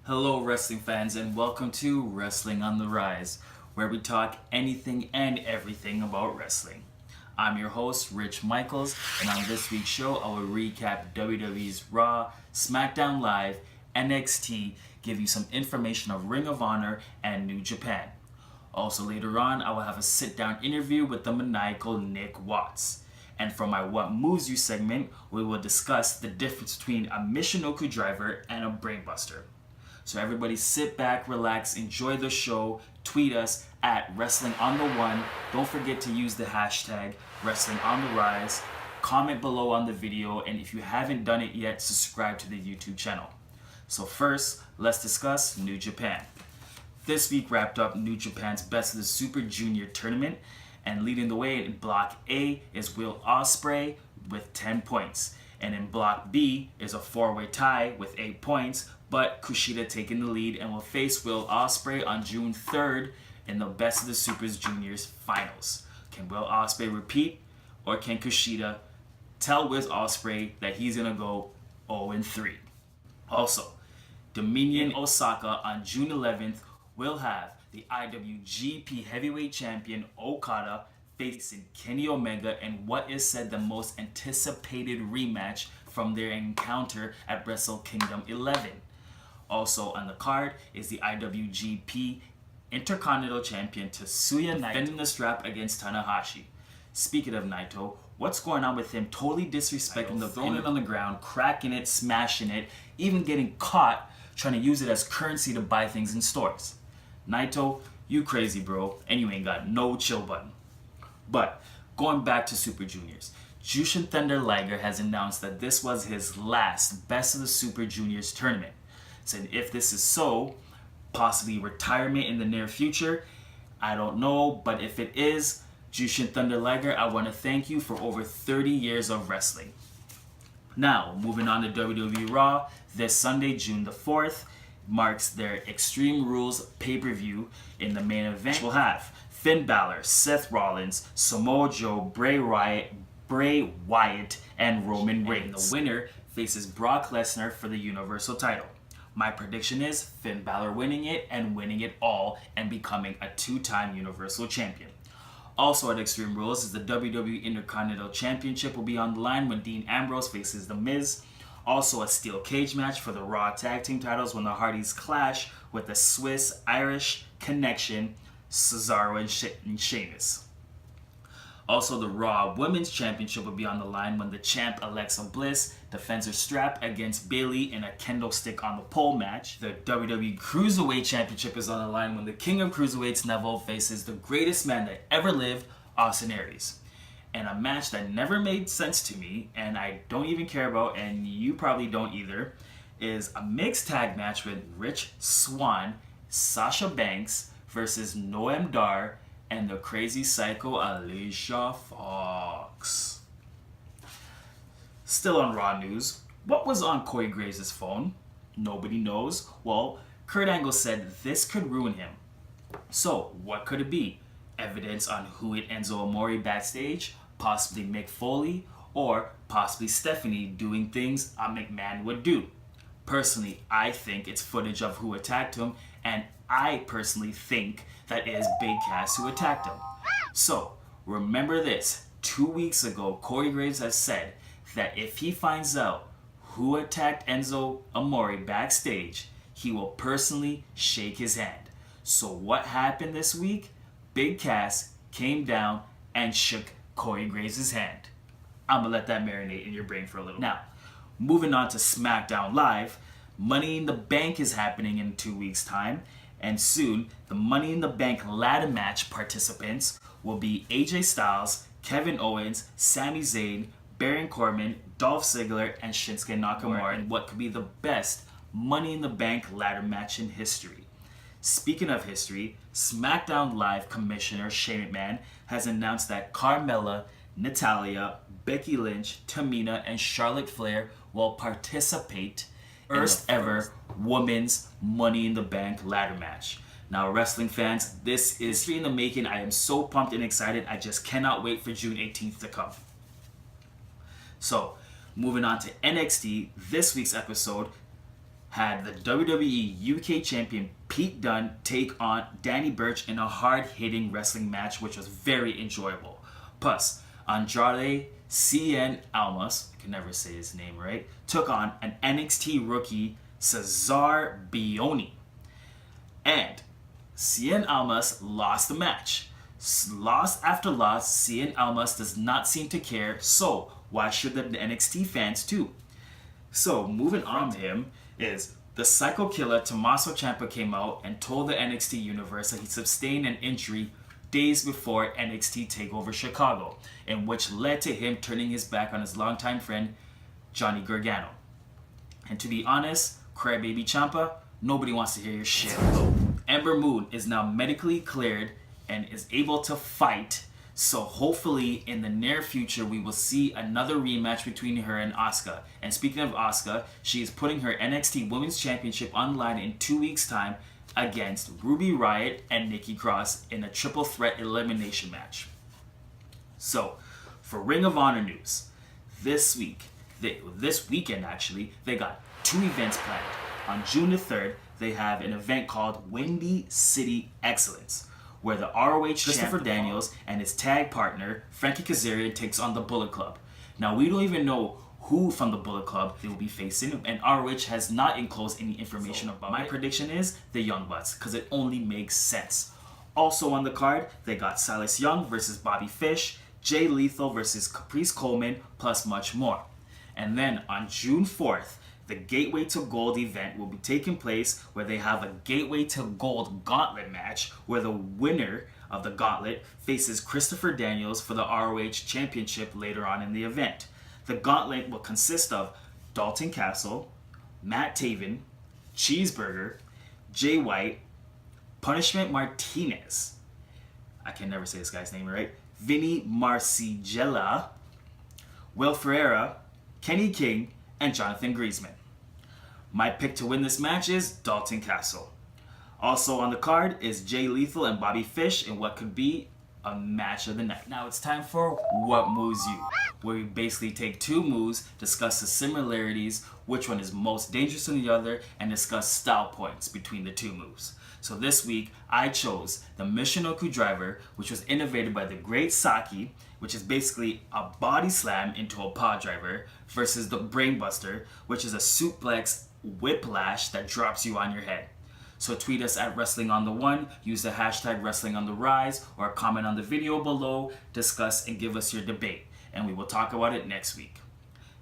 Hello wrestling fans and welcome to Wrestling on the Rise, where we talk anything and everything about wrestling. I'm your host, Rich Michaels, and on this week's show I will recap WWE's Raw, Smackdown Live, NXT, give you some information of Ring of Honor and New Japan. Also later on I will have a sit-down interview with the maniacal Nick Watts. And for my What Moves You segment, we will discuss the difference between a Michinoku driver and a brainbuster. So everybody sit back, relax, enjoy the show, tweet us at Wrestling on the One. Don't forget to use the hashtag Wrestling on the Rise. Comment below on the video, and if you haven't done it yet, subscribe to the YouTube channel. So first, let's discuss New Japan. This week wrapped up New Japan's Best of the Super Junior tournament, and leading the way in Block A is Will Ospreay with 10 points. And in Block B is a four-way tie with 8 points, but Kushida taking the lead and will face Will Ospreay on June 3rd in the Best of the Super Juniors finals. Can Will Ospreay repeat, or can Kushida tell Will Ospreay that he's gonna go 0-3? Also, Dominion Osaka on June 11th will have the IWGP Heavyweight Champion Okada facing Kenny Omega in what is said the most anticipated rematch from their encounter at Wrestle Kingdom 11. Also on the card is the IWGP Intercontinental Champion Tetsuya Naito defending the strap against Tanahashi. Speaking of Naito, what's going on with him totally disrespecting the throwing it on the ground, cracking it, smashing it, even getting caught trying to use it as currency to buy things in stores. Naito, you crazy bro, and you ain't got no chill button. But going back to Super Juniors, Jushin Thunder Liger has announced that this was his last Best of the Super Juniors tournament. Said if this is so, possibly retirement in the near future, I don't know, but if it is, Jushin Thunder Liger, I want to thank you for over 30 years of wrestling. Now, moving on to WWE Raw, this Sunday, June the 4th, marks their Extreme Rules pay-per-view. In the main event, we'll have Finn Balor, Seth Rollins, Samoa Joe, Bray Wyatt, and Roman Reigns. The winner faces Brock Lesnar for the Universal title. My prediction is Finn Balor winning it and winning it all and becoming a two-time Universal Champion. Also at Extreme Rules is the WWE Intercontinental Championship will be on the line when Dean Ambrose faces The Miz. Also a steel cage match for the Raw Tag Team titles when the Hardys clash with the Swiss-Irish Connection, Cesaro and Sheamus. Also, the Raw Women's Championship will be on the line when the champ Alexa Bliss defends her strap against Bayley in a kendo stick on the pole match. The WWE Cruiserweight Championship is on the line when the King of Cruiserweights Neville faces the greatest man that ever lived, Austin Aries. And a match that never made sense to me, and I don't even care about, and you probably don't either, is a mixed tag match with Rich Swann, Sasha Banks versus Noam Dar, and the crazy psycho Alicia Fox. Still on Raw news, what was on Corey Graves' phone? Nobody knows. Well, Kurt Angle said this could ruin him. So, what could it be? Evidence on who hit Enzo Amore backstage? Possibly Mick Foley? Or possibly Stephanie doing things a McMahon would do? Personally, I think it's footage of who attacked him, and I personally think that is Big Cass who attacked him. So, remember this. 2 weeks ago, Corey Graves has said that if he finds out who attacked Enzo Amore backstage, he will personally shake his hand. So what happened this week? Big Cass came down and shook Corey Graves' hand. I'm gonna let that marinate in your brain for a little. Now, moving on to Smackdown Live, Money in the Bank is happening in 2 weeks' time. And soon, the Money in the Bank ladder match participants will be AJ Styles, Kevin Owens, Sami Zayn, Baron Corbin, Dolph Ziggler, and Shinsuke Nakamura in what could be the best Money in the Bank ladder match in history. Speaking of history, Smackdown Live Commissioner Shane McMahon has announced that Carmella, Natalya, Becky Lynch, Tamina, and Charlotte Flair will participate in the first ever women's Money in the Bank ladder match. Now, wrestling fans, this is history in the making. I am so pumped and excited. I just cannot wait for June 18th to come. So, Moving on to NXT, this week's episode had the WWE UK champion Pete Dunne take on Danny Burch in a hard-hitting wrestling match, which was very enjoyable. Plus, Andrade Cien Almas, I can never say his name right, took on an NXT rookie, Cesar Bioni. And Cien Almas lost the match. Loss after loss, Cien Almas does not seem to care, so why should the NXT fans too? So, moving on to him is the Psycho Killer Tommaso Ciampa came out and told the NXT universe that he sustained an injury days before NXT TakeOver Chicago, in which led to him turning his back on his longtime friend, Johnny Gargano. And to be honest, crybaby Ciampa, nobody wants to hear your shit. Ember Moon is now medically cleared and is able to fight, so hopefully in the near future we will see another rematch between her and Asuka. And speaking of Asuka, she is putting her NXT Women's Championship on the line in 2 weeks' time against Ruby Riott and Nikki Cross in a triple threat elimination match. So, for Ring of Honor news, this weekend actually, they got 2 events planned. On June the 3rd, they have an event called Windy City Excellence, where the ROH Christopher Daniels and his tag partner, Frankie Kazarian, takes on the Bullet Club. Now, we don't even know who from the Bullet Club they will be facing, and ROH has not enclosed any information about it. My prediction is the Young Bucks, because it only makes sense. Also on the card, they got Silas Young versus Bobby Fish, Jay Lethal versus Caprice Coleman, plus much more. And then on June 4th, the Gateway to Gold event will be taking place, where they have a Gateway to Gold gauntlet match where the winner of the gauntlet faces Christopher Daniels for the ROH Championship later on in the event. The gauntlet will consist of Dalton Castle, Matt Taven, Cheeseburger, Jay White, Punishment Martinez, I can never say this guy's name right, Vinny Marcigella, Will Ferreira, Kenny King, and Jonathan Griezmann. My pick to win this match is Dalton Castle. Also on the card is Jay Lethal and Bobby Fish in what could be a match of the night. Now it's time for What Moves You, where we basically take 2 moves, discuss the similarities, which one is most dangerous than the other, and discuss style points between the 2 moves. So this week, I chose the Michinoku Driver, which was innovated by the Great Saki, which is basically a body slam into a paw driver, versus the Brainbuster, which is a suplex whiplash that drops you on your head. So tweet us at Wrestling on the One, use the hashtag Wrestling on the Rise, or comment on the video below, discuss and give us your debate, and we will talk about it next week.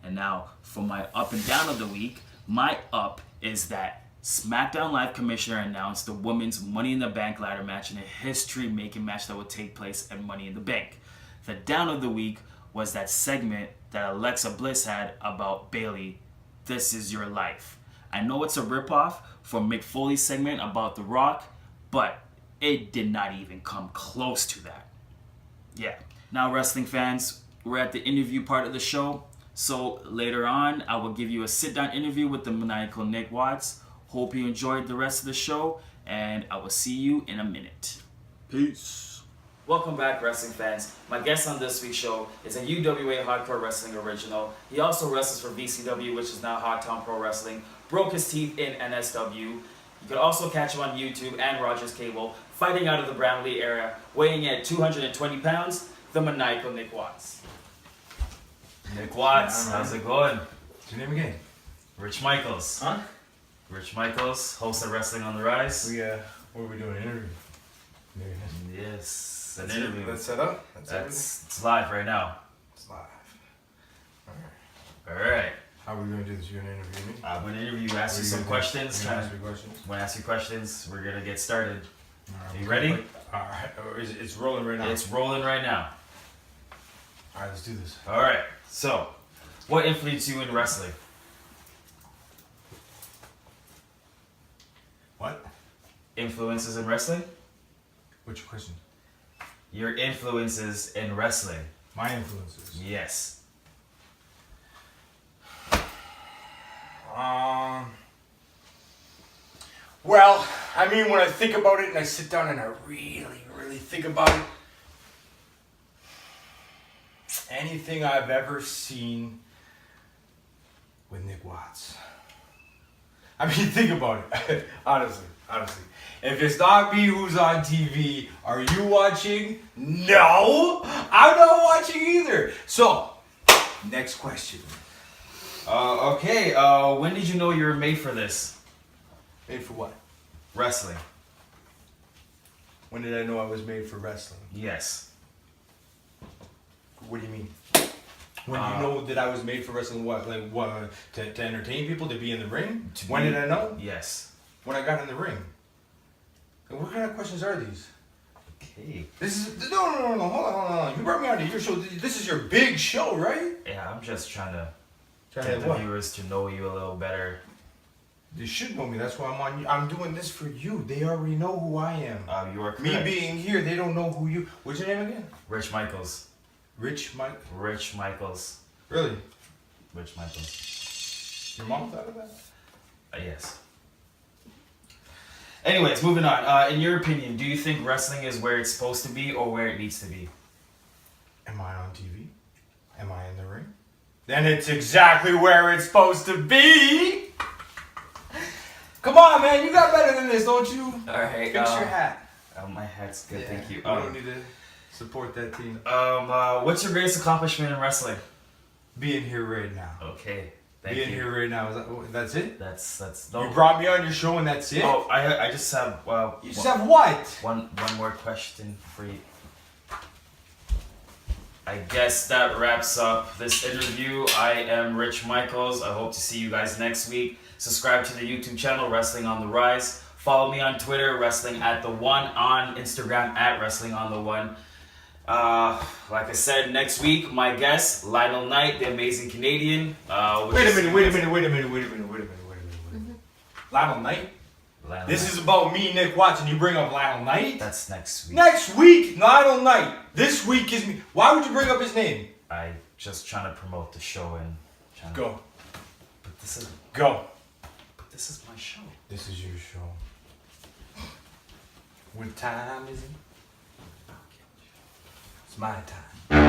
And now, for my up and down of the week, my up is that Smackdown Live Commissioner announced the Women's Money in the Bank ladder match in a history-making match that will take place at Money in the Bank. The down of the week was that segment that Alexa Bliss had about Bayley, This Is Your Life. I know it's a ripoff from Mick Foley's segment about The Rock, but it did not even come close to that. Yeah. Now, wrestling fans, we're at the interview part of the show. So later on, I will give you a sit-down interview with the maniacal Nick Watts. Hope you enjoyed the rest of the show, and I will see you in a minute. Peace. Welcome back, wrestling fans. My guest on this week's show is a UWA Hardcore Wrestling original. He also wrestles for VCW, which is now Hogtown Pro Wrestling. Broke his teeth in NSW. You can also catch him on YouTube and Rogers Cable, fighting out of the Bramley area, weighing in at 220 pounds, the maniacal Nick Watts. Nick Watts, how's it going? What's your name again? Rich Michaels. Huh? Rich Michaels, host of Wrestling on the Rise. What are we doing? An interview? Yes, an That's interview. That's set up? It's live right now. It's live. Alright. How are we going to do this? You're going to interview me? I'm going to interview you, ask you some questions. You're gonna ask me questions? I'm going to ask you questions. We're going to get started. Alright, You ready? Alright. It's rolling right now. It's rolling right now. Alright, let's do this. Alright, so, what influenced you in wrestling? What? Influences in wrestling? What's your question? Your influences in wrestling. My influences? Yes. Well, I mean, when I think about it and I sit down and I really, really think about it, anything I've ever seen Nick Watts. I mean, think about it. Honestly. If it's not me who's on TV, are you watching? No, I'm not watching either. So, next question. Okay, when did you know you were made for this? Made for what? Wrestling. When did I know I was made for wrestling? Yes. What do you mean? When you know that I was made for wrestling, what? Like, what? To entertain people, to be in the ring? When did I know? Yes. When I got in the ring. And what kind of questions are these? Okay. This is no. Hold on. You brought me onto your show. This is your big show, right? Yeah, I'm just trying to Trying get to the what? viewers to know you a little better. They should know me. That's why I'm on. I'm doing this for you. They already know who I am. You are correct. Me being here, they don't know who you. What's your name again? Rich Michaels. Rich Mike. Rich Michaels. Really? Rich Michaels. Your mom thought of that? Yes. Anyways, moving on. In your opinion, do you think wrestling is where it's supposed to be or where it needs to be? Am I on TV? Am I in the ring? Then it's exactly where it's supposed to be. Come on, man. You got better than this, don't you? All right. Fix your hat. My hat's good, thank you. We don't need to support that team. What's your greatest accomplishment in wrestling? Being here right now. Okay, thank Being you. here right now. That's it? That's no. You brought me on your show and that's it? Oh, I just have You just have what? one more question for you. I guess that wraps up this interview. I am Rich Michaels. I hope to see you guys next week. Subscribe to the YouTube channel, Wrestling on the Rise. Follow me on Twitter, Wrestling at the One, on Instagram at Wrestling on the One. Like I said, next week, my guest, Lionel Knight, the Amazing Canadian. Wait a minute. Lionel Knight? Lionel This Knight. is about me, Nick Watts, and you bring up Lionel Knight? That's next week. Next week, Lionel Knight. This week is me. Why would you bring up his name? I just trying to promote the show and trying to, Go. But this is Go. my show. This is your show. What time is it? It's my time.